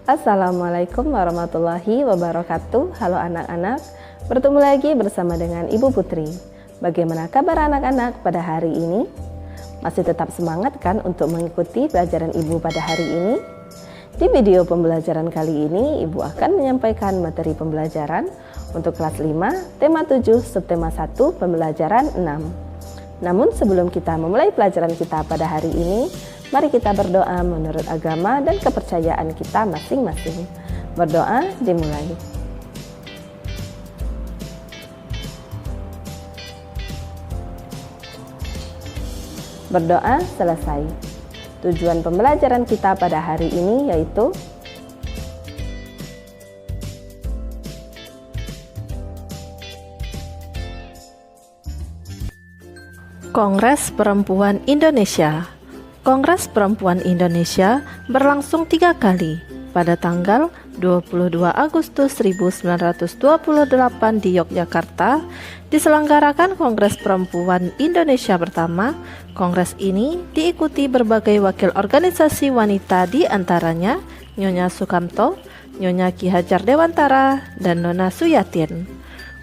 Assalamualaikum warahmatullahi wabarakatuh. Halo anak-anak, bertemu lagi bersama dengan Ibu Putri. Bagaimana kabar anak-anak pada hari ini? Masih tetap semangat kan untuk mengikuti pelajaran Ibu pada hari ini? Di video pembelajaran kali ini, Ibu akan menyampaikan materi pembelajaran untuk kelas 5, tema 7, subtema 1, pembelajaran 6. Namun sebelum kita memulai pelajaran kita pada hari ini, mari kita berdoa menurut agama dan kepercayaan kita masing-masing. Berdoa dimulai. Berdoa selesai. Tujuan pembelajaran kita pada hari ini yaitu Kongres Perempuan Indonesia. Kongres Perempuan Indonesia berlangsung 3 kali, pada tanggal 22 Agustus 1928 di Yogyakarta, diselenggarakan Kongres Perempuan Indonesia pertama. Kongres ini diikuti berbagai wakil organisasi wanita, di antaranya Nyonya Sukamto, Nyonya Ki Hajar Dewantara, dan Nona Suyatin.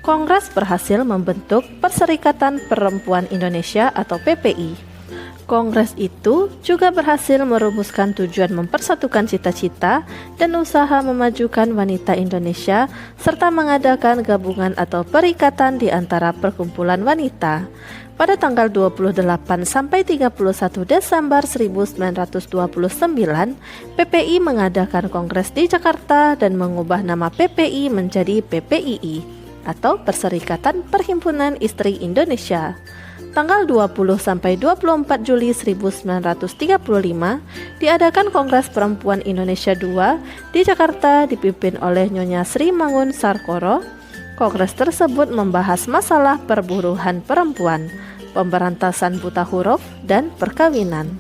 Kongres berhasil membentuk Perserikatan Perempuan Indonesia atau PPI. Kongres itu juga berhasil merumuskan tujuan mempersatukan cita-cita dan usaha memajukan wanita Indonesia, serta mengadakan gabungan atau perikatan di antara perkumpulan wanita. Pada tanggal 28 sampai 31 Desember 1929, PPI mengadakan kongres di Jakarta dan mengubah nama PPI menjadi PPII atau Perserikatan Perhimpunan Istri Indonesia. Tanggal 20 sampai 24 Juli 1935 diadakan Kongres Perempuan Indonesia II di Jakarta dipimpin oleh Nyonya Sri Mangun Sarkoro. Kongres tersebut membahas masalah perburuhan perempuan, pemberantasan buta huruf, dan perkawinan.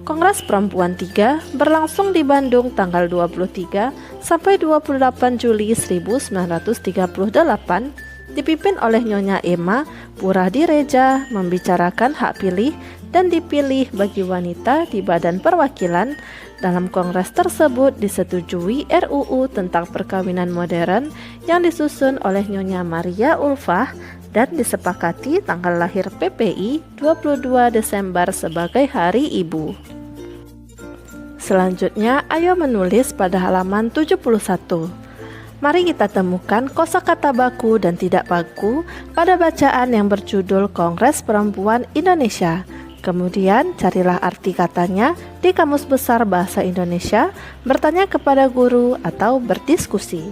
Kongres Perempuan III berlangsung di Bandung tanggal 23 sampai 28 Juli 1938, dipimpin oleh Nyonya Emma Puradireja, membicarakan hak pilih dan dipilih bagi wanita di Badan Perwakilan. Dalam kongres tersebut disetujui RUU tentang perkawinan modern yang disusun oleh Nyonya Maria Ulfah dan disepakati tanggal lahir PPI 22 Desember sebagai Hari Ibu. Selanjutnya, ayo menulis pada halaman 71. Mari kita temukan kosakata baku dan tidak baku pada bacaan yang berjudul Kongres Perempuan Indonesia. Kemudian carilah arti katanya di Kamus Besar Bahasa Indonesia, bertanya kepada guru atau berdiskusi.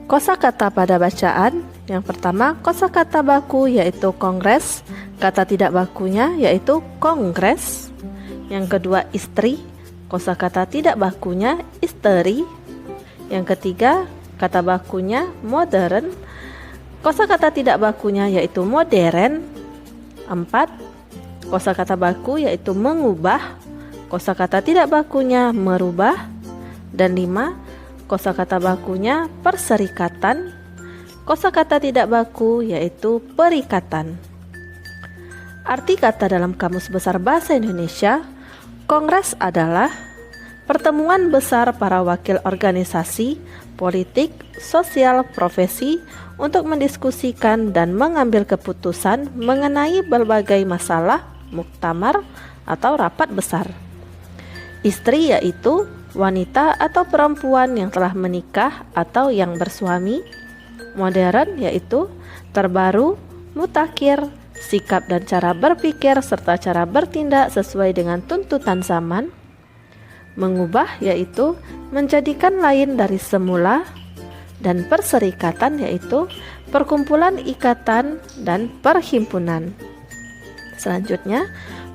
Kosakata pada bacaan, yang pertama kosakata baku yaitu kongres, kata tidak bakunya yaitu kongres. Yang kedua istri, kosakata tidak bakunya isteri. Yang ketiga kata bakunya modern, kosakata tidak bakunya yaitu modern. 4. Kosakata baku yaitu mengubah, kosakata tidak bakunya merubah. Dan 5. Kosakata bakunya perserikatan, kosakata tidak baku yaitu perikatan. Arti kata dalam Kamus Besar Bahasa Indonesia, kongres adalah pertemuan besar para wakil organisasi, politik, sosial, profesi untuk mendiskusikan dan mengambil keputusan mengenai berbagai masalah, muktamar atau rapat besar. Istri yaitu wanita atau perempuan yang telah menikah atau yang bersuami. Modern yaitu terbaru, mutakhir, sikap dan cara berpikir serta cara bertindak sesuai dengan tuntutan zaman. Mengubah yaitu menjadikan lain dari semula. Dan perserikatan yaitu perkumpulan, ikatan, dan perhimpunan. Selanjutnya,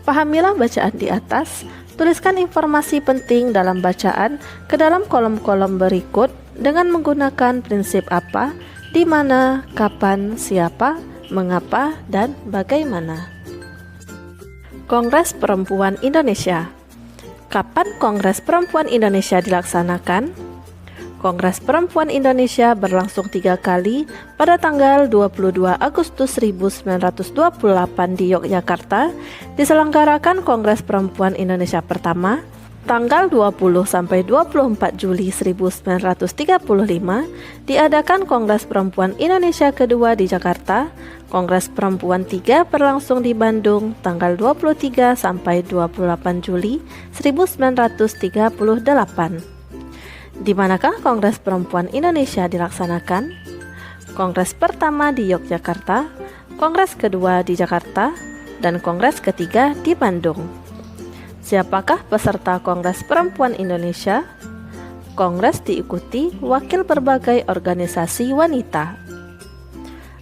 pahamilah bacaan di atas. Tuliskan informasi penting dalam bacaan ke dalam kolom-kolom berikut dengan menggunakan prinsip apa, di mana, kapan, siapa, mengapa, dan bagaimana. Kongres Perempuan Indonesia. Kapan Kongres Perempuan Indonesia dilaksanakan? Kongres Perempuan Indonesia berlangsung 3 kali pada tanggal 22 Agustus 1928 di Yogyakarta. Diselenggarakan Kongres Perempuan Indonesia pertama Tanggal 20 sampai 24 Juli 1935 diadakan Kongres Perempuan Indonesia kedua di Jakarta. Kongres Perempuan 3 berlangsung di Bandung tanggal 23 sampai 28 Juli 1938. Di manakah Kongres Perempuan Indonesia dilaksanakan? Kongres pertama di Yogyakarta, Kongres kedua di Jakarta, dan Kongres ketiga di Bandung. Siapakah peserta Kongres Perempuan Indonesia? Kongres diikuti wakil berbagai organisasi wanita.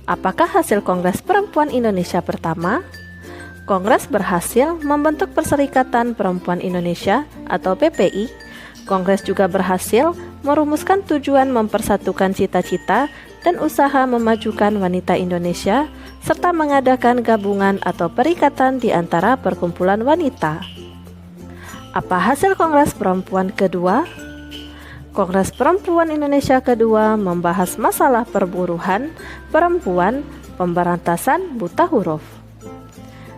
Apakah hasil Kongres Perempuan Indonesia pertama? Kongres berhasil membentuk Perserikatan Perempuan Indonesia atau PPI. Kongres juga berhasil merumuskan tujuan mempersatukan cita-cita dan usaha memajukan wanita Indonesia, serta mengadakan gabungan atau perikatan di antara perkumpulan wanita. Apa hasil Kongres Perempuan kedua? Kongres Perempuan Indonesia kedua membahas masalah perburuhan perempuan, pemberantasan buta huruf.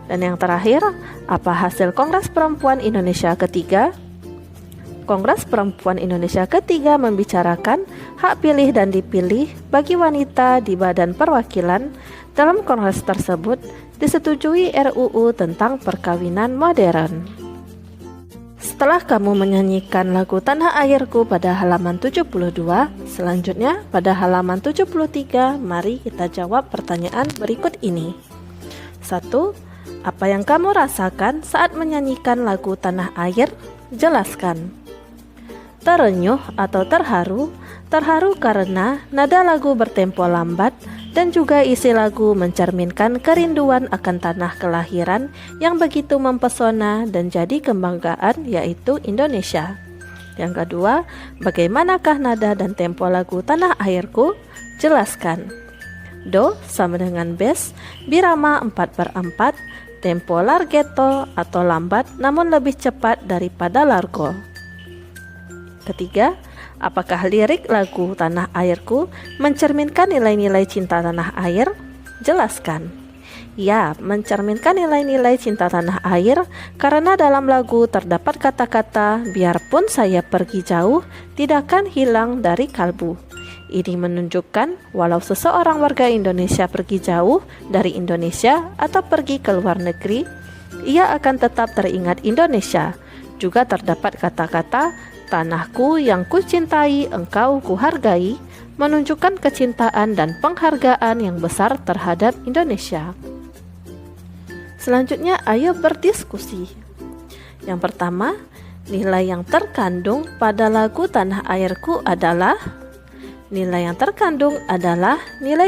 Dan yang terakhir, apa hasil Kongres Perempuan Indonesia ketiga? Kongres Perempuan Indonesia ketiga membicarakan hak pilih dan dipilih bagi wanita di Badan Perwakilan. Dalam kongres tersebut disetujui RUU tentang perkawinan modern. Setelah kamu menyanyikan lagu Tanah Airku pada halaman 72, selanjutnya pada halaman 73, mari kita jawab pertanyaan berikut ini. 1. Apa yang kamu rasakan saat menyanyikan lagu Tanah Air? Jelaskan. Terenyuh atau terharu? Terharu karena nada lagu bertempo lambat dan juga isi lagu mencerminkan kerinduan akan tanah kelahiran yang begitu mempesona dan jadi kebanggaan, yaitu Indonesia. Yang kedua, bagaimanakah nada dan tempo lagu Tanah Airku? Jelaskan. Do sama dengan bes, birama 4/4, tempo larghetto atau lambat namun lebih cepat daripada largo. Ketiga, apakah lirik lagu Tanah Airku mencerminkan nilai-nilai cinta tanah air? Jelaskan. Ya, mencerminkan nilai-nilai cinta tanah air karena dalam lagu terdapat kata-kata biarpun saya pergi jauh tidak akan hilang dari kalbu. Ini menunjukkan walau seseorang warga Indonesia pergi jauh dari Indonesia atau pergi ke luar negeri, ia akan tetap teringat Indonesia. Juga terdapat kata-kata tanahku yang kucintai, engkau kuhargai, menunjukkan kecintaan dan penghargaan yang besar terhadap Indonesia. Selanjutnya, ayo berdiskusi. Yang pertama, nilai yang terkandung pada lagu Tanah Airku adalah nilai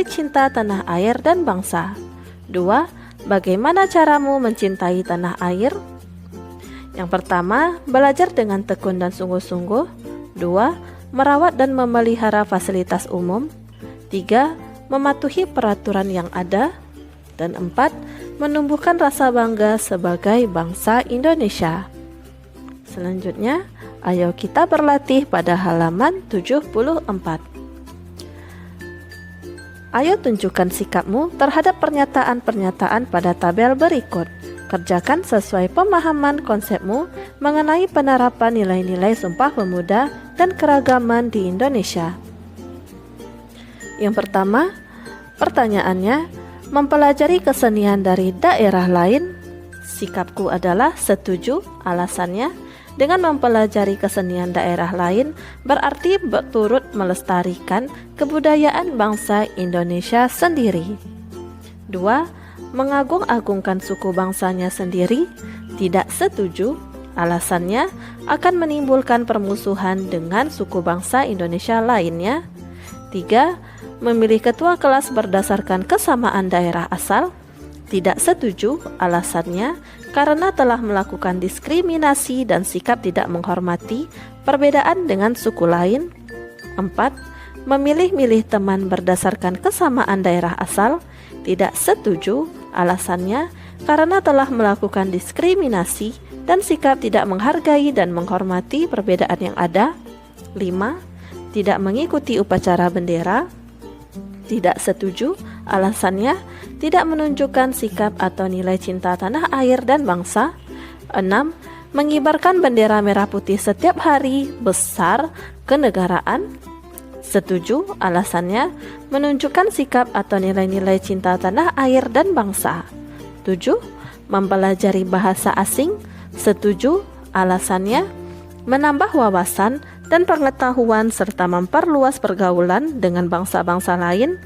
cinta tanah air dan bangsa. 2. Bagaimana caramu mencintai tanah air? Yang pertama, belajar dengan tekun dan sungguh-sungguh. 2. Merawat dan memelihara fasilitas umum. 3. Mematuhi peraturan yang ada. Dan 4. Menumbuhkan rasa bangga sebagai bangsa Indonesia. Selanjutnya, ayo kita berlatih pada halaman 74. Ayo tunjukkan sikapmu terhadap pernyataan-pernyataan pada tabel berikut. Kerjakan sesuai pemahaman konsepmu mengenai penerapan nilai-nilai Sumpah Pemuda dan keragaman di Indonesia. Yang pertama, pertanyaannya, mempelajari kesenian dari daerah lain. Sikapku adalah setuju. Alasannya, dengan mempelajari kesenian daerah lain berarti turut melestarikan kebudayaan bangsa Indonesia sendiri. 2. Mengagung-agungkan suku bangsanya sendiri. Tidak setuju. Alasannya akan menimbulkan permusuhan dengan suku bangsa Indonesia lainnya. 3. Memilih ketua kelas berdasarkan kesamaan daerah asal. Tidak setuju. Alasannya karena telah melakukan diskriminasi dan sikap tidak menghormati perbedaan dengan suku lain. 4. Memilih-milih teman berdasarkan kesamaan daerah asal. Tidak setuju. Alasannya karena telah melakukan diskriminasi dan sikap tidak menghargai dan menghormati perbedaan yang ada. 5. Tidak mengikuti upacara bendera. Tidak setuju. Alasannya tidak menunjukkan sikap atau nilai cinta tanah air dan bangsa. 6. mengibarkan bendera merah putih setiap hari besar kenegaraan? Setuju, alasannya menunjukkan sikap atau nilai-nilai cinta tanah air dan bangsa. 7. Mempelajari bahasa asing? Setuju, alasannya menambah wawasan dan pengetahuan serta memperluas pergaulan dengan bangsa-bangsa lain.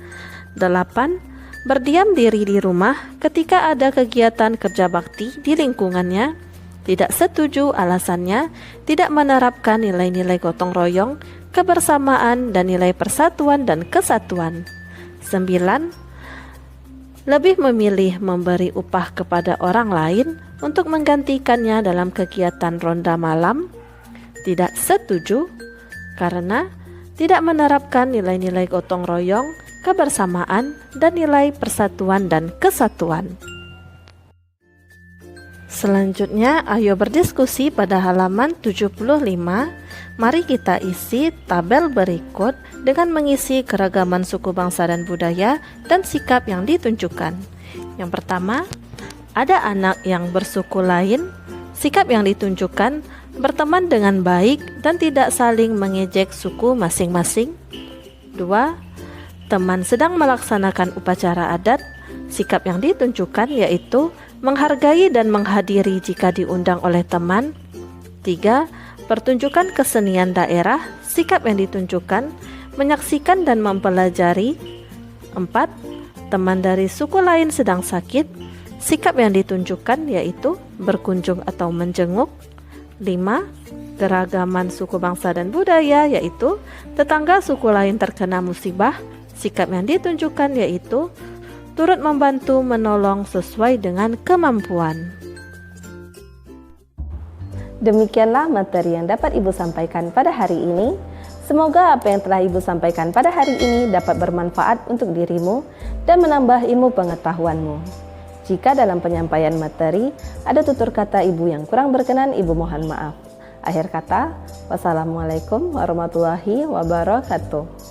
8. Berdiam diri di rumah ketika ada kegiatan kerja bakti di lingkungannya. Tidak setuju, alasannya tidak menerapkan nilai-nilai gotong royong, kebersamaan, dan nilai persatuan dan kesatuan. 9. Lebih memilih memberi upah kepada orang lain untuk menggantikannya dalam kegiatan ronda malam. Tidak setuju, karena tidak menerapkan nilai-nilai gotong royong, kebersamaan, dan nilai persatuan dan kesatuan. Selanjutnya, ayo berdiskusi pada halaman 75. Mari kita isi tabel berikut dengan mengisi keragaman suku bangsa dan budaya dan sikap yang ditunjukkan. Yang pertama, ada anak yang bersuku lain. Sikap yang ditunjukkan berteman dengan baik dan tidak saling mengejek suku masing-masing. 2. Teman sedang melaksanakan upacara adat. Sikap yang ditunjukkan yaitu menghargai dan menghadiri jika diundang oleh teman. 3. Pertunjukan kesenian daerah. Sikap yang ditunjukkan menyaksikan dan mempelajari. 4. Teman dari suku lain sedang sakit. Sikap yang ditunjukkan yaitu berkunjung atau menjenguk. 5. Keragaman suku bangsa dan budaya yaitu tetangga suku lain terkena musibah. Sikap yang ditunjukkan yaitu turut membantu menolong sesuai dengan kemampuan. Demikianlah materi yang dapat Ibu sampaikan pada hari ini. Semoga apa yang telah Ibu sampaikan pada hari ini dapat bermanfaat untuk dirimu dan menambah ilmu pengetahuanmu. Jika dalam penyampaian materi ada tutur kata Ibu yang kurang berkenan, Ibu mohon maaf. Akhir kata, wassalamualaikum warahmatullahi wabarakatuh.